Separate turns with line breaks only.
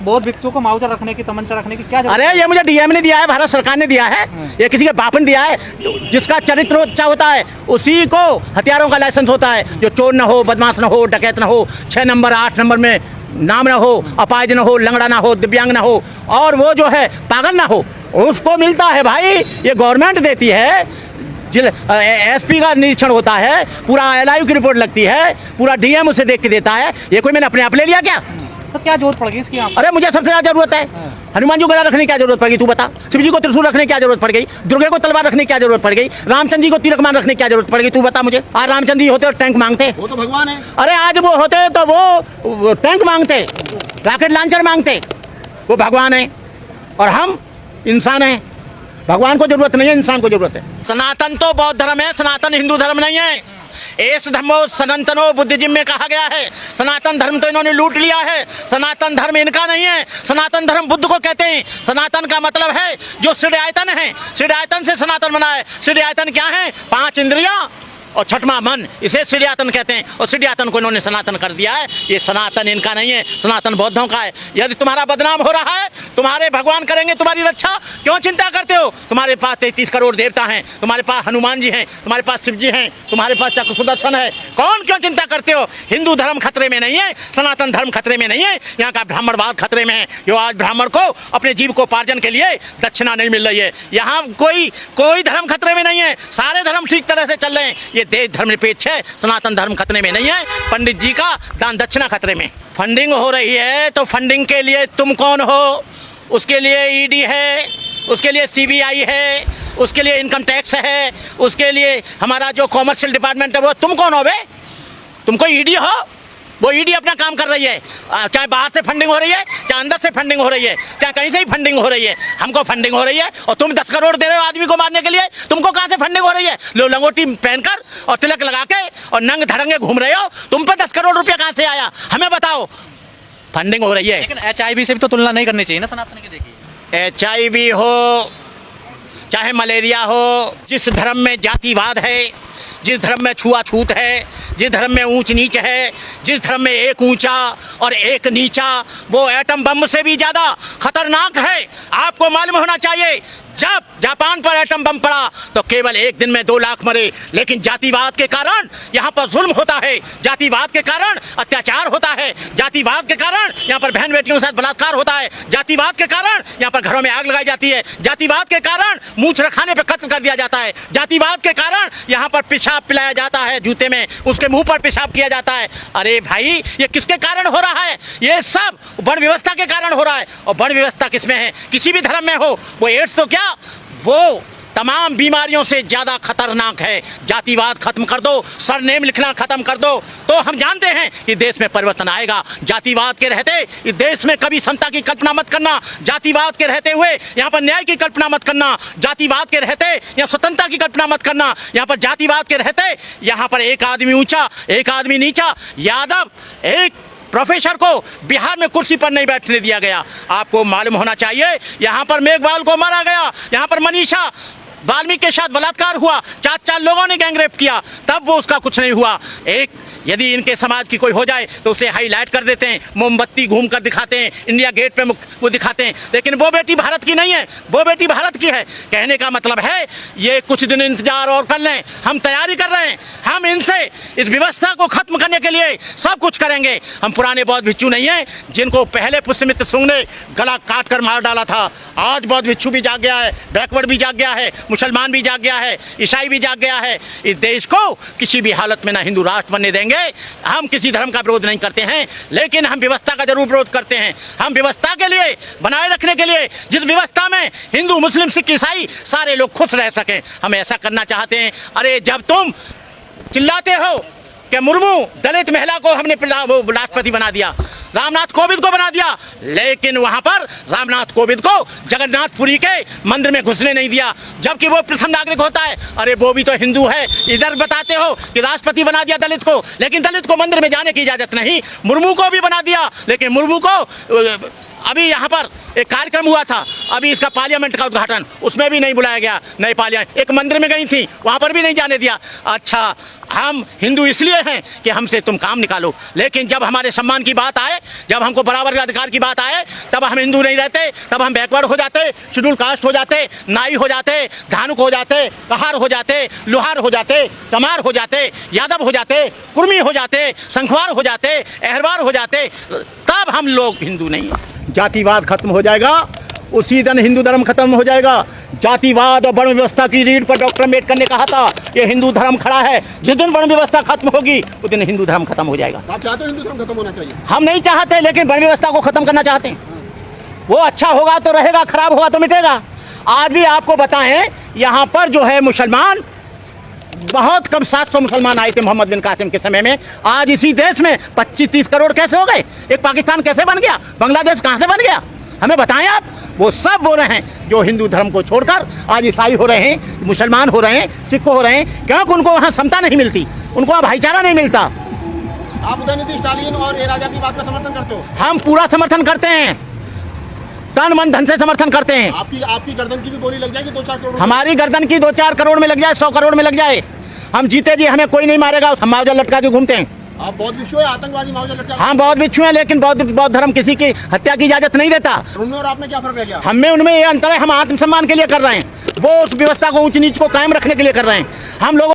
बौद्ध भिक्षुओं को मुआवजा रखने की, तमंचा रखने की क्या
अरे ये मुझे डीएम ने दिया है, भारत सरकार ने दिया है, ये किसी के बाप ने दिया है। जिसका चरित्र अच्छा होता है उसी को हथियारों का लाइसेंस होता है। जो चोर ना हो, बदमाश ना हो, डकैत ना हो, 6 नंबर 8 नंबर में नाम ना हो, अपाहिज ना हो, लंगड़ा ना हो, दिव्यांग ना हो, और वो जो है पागल ना हो, उसको मिलता है भाई। ये गवर्नमेंट देती है। एसपी का निरीक्षण होता है, पूरा एलआईयू की रिपोर्ट लगती है, पूरा डीएम उसे देख के देता है। ये कोई मैंने अपने आप ले लिया क्या?
तो क्या जरूरत पड़ेगी इसकी?
अरे मुझे सबसे ज्यादा जरूरत है हनुमान जी को गला रखने की क्या जरूरत पड़ गई, तू बता। शिव जी को त्रिशूल रखने की क्या जरूरत पड़ गई, दुर्गे को तलवार रखने की क्या जरूरत पड़ गई, रामचंद्र जी को तीर कमान रखने की क्या जरूरत पड़ गई, तू बता मुझे। आज रामचंद्र जी होते और टैंक मांगते,
वो तो भगवान है।
अरे आज वो होते तो वो टैंक मांगते, रॉकेट लॉन्चर मांगते। वो भगवान है और हम इंसान हैं। भगवान को जरूरत नहीं है, इंसान को जरूरत है। सनातन तो बौद्ध धर्म है, सनातन हिंदू धर्म नहीं है। एस धर्मो सनातनो बुद्धिज्म में कहा गया है। सनातन धर्म तो इन्होंने लूट लिया है। सनातन धर्म इनका नहीं है, सनातन धर्म बुद्ध को कहते हैं। सनातन का मतलब है जो सिद्धायतन है, सिद्धायतन से सनातन बना है। सिद्धायतन क्या है? 5 इंद्रियां और 6वां मन, इसे सिद्धायतन कहते हैं। और सिद्धायतन को इन्होंने सनातन कर दिया है। ये सनातन इनका नहीं है, सनातन बौद्धों का है। यदि तुम्हारा बदनाम हो रहा है, तुम्हारे भगवान करेंगे तुम्हारी रक्षा, क्यों चिंता करते हो? तुम्हारे पास 33 करोड़ देवता हैं, तुम्हारे पास हनुमान जी हैं, तुम्हारे पास शिव जी हैं, तुम्हारे पास चक्र सुदर्शन है। कौन क्यों चिंता करते हो? हिंदू धर्म खतरे में नहीं है, सनातन धर्म खतरे में नहीं है, यहाँ का ब्राह्मणवाद खतरे में है। जो आज ब्राह्मण को अपने जीव को उपार्जन के लिए दक्षिणा नहीं मिल रही है। यहाँ कोई धर्म खतरे में नहीं है, सारे धर्म ठीक तरह से चल रहे हैं। ये देश धर्मनिरपेक्ष है, सनातन धर्म खतरे में नहीं है। पंडित जी का दान दक्षिणा खतरे में। फंडिंग हो रही है तो फंडिंग के लिए तुम कौन हो? उसके लिए ईडी है, उसके लिए सीबीआई है, उसके लिए इनकम टैक्स है, उसके लिए हमारा जो कॉमर्शियल डिपार्टमेंट है। वो तुम कौन हो बे? तुम कोई ईडी हो? वो ईडी अपना काम कर रही है, चाहे बाहर से फंडिंग हो रही है, चाहे अंदर से फंडिंग हो रही है, चाहे कहीं से ही फंडिंग हो रही है। हमको फंडिंग हो रही है और तुम 10 करोड़ दे रहे हो आदमी को मारने के लिए। तुमको कहाँ से फंडिंग हो रही है? लो लंगोटी पहनकर और तिलक लगा के और नंग धड़ंगे घूम रहे हो, तुम पे 10 करोड़ रुपया कहाँ से आया? हमें बताओ। फंडिंग हो रही है।
लेकिन HIV से भी तो तुलना नहीं करनी चाहिए ना सनातन की। देखिए
HIV हो चाहे मलेरिया हो, जिस धर्म में जातिवाद है, जिस धर्म में छुआछूत है, जिस धर्म में ऊंच नीच है, जिस धर्म में एक ऊंचा और एक नीचा, वो एटम बम से भी ज़्यादा खतरनाक है। आपको मालूम होना चाहिए, जब जापान पर एटम बम पड़ा तो केवल 1 दिन में 2 लाख मरे। लेकिन जातिवाद के कारण यहाँ पर जुल्म होता है, जातिवाद के कारण अत्याचार होता है, जातिवाद के कारण यहाँ पर बहन बेटियों के साथ बलात्कार होता है, जातिवाद के कारण यहाँ पर घरों में आग लगाई जाती है, जातिवाद के कारण मूंछ रखाने पर कत्ल कर दिया जाता है, जातिवाद के कारण यहाँ पर पेशाब पिलाया जाता है जूते में, उसके मुंह पर पेशाब किया जाता है। अरे भाई, ये किसके कारण हो रहा है? ये सब वर्ण व्यवस्था के कारण हो रहा है। और वर्ण व्यवस्था किसमें है? किसी भी धर्म में हो। वो एड्स तो क्या, वो तमाम बीमारियों से ज्यादा खतरनाक है। जातिवाद खत्म कर दो, सरनेम लिखना खत्म कर दो, तो हम जानते हैं कि देश में परिवर्तन आएगा। जातिवाद के रहते इस देश में कभी समता की कल्पना मत करना, जातिवाद के रहते हुए यहाँ पर न्याय की कल्पना मत करना, जातिवाद के रहते यहाँ स्वतंत्रता की कल्पना मत करना। यहाँ पर जातिवाद के रहते यहाँ पर एक आदमी ऊंचा एक आदमी नीचा। यादव एक प्रोफेसर को बिहार में कुर्सी पर नहीं बैठने दिया गया। आपको मालूम होना चाहिए, यहाँ पर मेघवाल को मारा गया, यहाँ पर मनीषा वाल्मीकि के साथ बलात्कार हुआ, 4 लोगों ने गैंगरेप किया, तब वो उसका कुछ नहीं हुआ। यदि इनके समाज की कोई हो जाए तो उसे हाईलाइट कर देते हैं, मोमबत्ती घूम कर दिखाते हैं, इंडिया गेट पे वो दिखाते हैं। लेकिन वो बेटी भारत की नहीं है, वो बेटी भारत की है। कहने का मतलब है ये कुछ दिन इंतजार और कर लें, हम तैयारी कर रहे हैं। हम इनसे इस व्यवस्था को खत्म करने के लिए सब कुछ करेंगे। हम पुराने बौद्ध भिक्षु नहीं हैं जिनको पहले पुष्यमित्र सुंग ने गला काट कर मार डाला था। आज बौद्ध भिक्षु भी जाग गया है, बैकवर्ड भी जाग गया है, मुसलमान भी जाग गया है, ईसाई भी जाग गया है। इस देश को किसी भी हालत में ना हिंदू राष्ट्र बनने देंगे। हम किसी धर्म का विरोध नहीं करते हैं, लेकिन हम व्यवस्था का जरूर विरोध करते हैं। हम व्यवस्था के लिए बनाए रखने के लिए, जिस व्यवस्था में हिंदू मुस्लिम सिख ईसाई सारे लोग खुश रह सकें, हम ऐसा करना चाहते हैं। अरे जब तुम चिल्लाते हो कि मुर्मू दलित महिला को हमने राष्ट्रपति बना दिया, रामनाथ कोविंद को बना दिया, लेकिन वहां पर रामनाथ कोविंद को जगन्नाथपुरी के मंदिर में घुसने नहीं दिया, जबकि वो प्रथम नागरिक होता है। अरे वो भी तो हिंदू है। इधर बताते हो कि राष्ट्रपति बना दिया दलित को, लेकिन दलित को मंदिर में जाने की इजाजत नहीं। मुर्मू को भी बना दिया, लेकिन मुर्मू को अभी यहाँ पर एक कार्यक्रम हुआ था, अभी इसका पार्लियामेंट का उद्घाटन, उसमें भी नहीं बुलाया गया। नए पार्लियामेंट एक मंदिर में गई थी, वहाँ पर भी नहीं जाने दिया। अच्छा, हम हिंदू इसलिए हैं कि हमसे तुम काम निकालो, लेकिन जब हमारे सम्मान की बात आए, जब हमको बराबर के अधिकार की बात आए, तब हम हिंदू नहीं रहते, तब हम बैकवर्ड हो जाते, शेड्यूल कास्ट हो जाते, नाई हो जाते, धानुक हो जाते, कहार हो जाते, लोहार हो जाते, कमार हो जाते, यादव हो जाते, कुर्मी हो जाते, संखवार हो जाते, अहरवार हो जाते, तब हम लोग हिंदू नहीं। जातिवाद खत्म हो जाएगा, उसी दिन हिंदू धर्म खत्म हो जाएगा। जातिवाद और वर्ण व्यवस्था की रीढ़ पर डॉक्टर अम्बेडकर ने कहा था कि हिंदू धर्म खड़ा है। जिस दिन वर्ण व्यवस्था खत्म होगी उस दिन हिंदू धर्म खत्म हो जाएगा।
आप चाहते हो हिंदू धर्म खत्म होना चाहिए?
हम नहीं चाहते, लेकिन वर्ण व्यवस्था को खत्म करना चाहते हैं। वो अच्छा होगा तो रहेगा, खराब होगा तो मिटेगा। आज भी आपको बताएं, यहाँ पर जो है मुसलमान बहुत कम, 700 मुसलमान आए थे मोहम्मद बिन कासिम के समय में। आज इसी देश में 25-30 करोड़ कैसे हो गए? एक पाकिस्तान कैसे बन गया? बांग्लादेश कहाँ से बन गया? हमें बताएं आप। वो सब वो रहे हैं जो हिंदू धर्म को छोड़कर आज ईसाई हो रहे हैं, मुसलमान हो रहे हैं, सिख हो रहे हैं, क्योंकि उनको वहाँ समता नहीं मिलती, उनको वहाँ भाईचारा नहीं मिलता।
आप उदयनिधि स्टालिन और ए राजा की बात का समर्थन करते हो?
हम पूरा समर्थन करते हैं, तन मन धन से समर्थन करते हैं।
आपकी गर्दन की भी गोली लग जाएगी 2-4 करोड़?
हमारी गर्दन की 2-4 करोड़ में लग जाए, 100 करोड़ में लग जाए, हम जीते जी, हमें कोई नहीं मारेगा। हम मावजा लटका के घूमते हैं।
आप बौद्ध भिक्षु है, आतंकवादी मावजा लटका?
हाँ, बौद्ध भिक्षु हैं, लेकिन बौद्ध धर्म किसी की हत्या की इजाजत नहीं देता।
उनमें और आप में क्या फर्क रह गया?
हमें उनमें ये अंतर है, हम आत्मसम्मान के लिए कर रहे हैं, वो उस व्यवस्था को ऊंच नीच को कायम रखने के लिए कर रहे हैं। हम लोग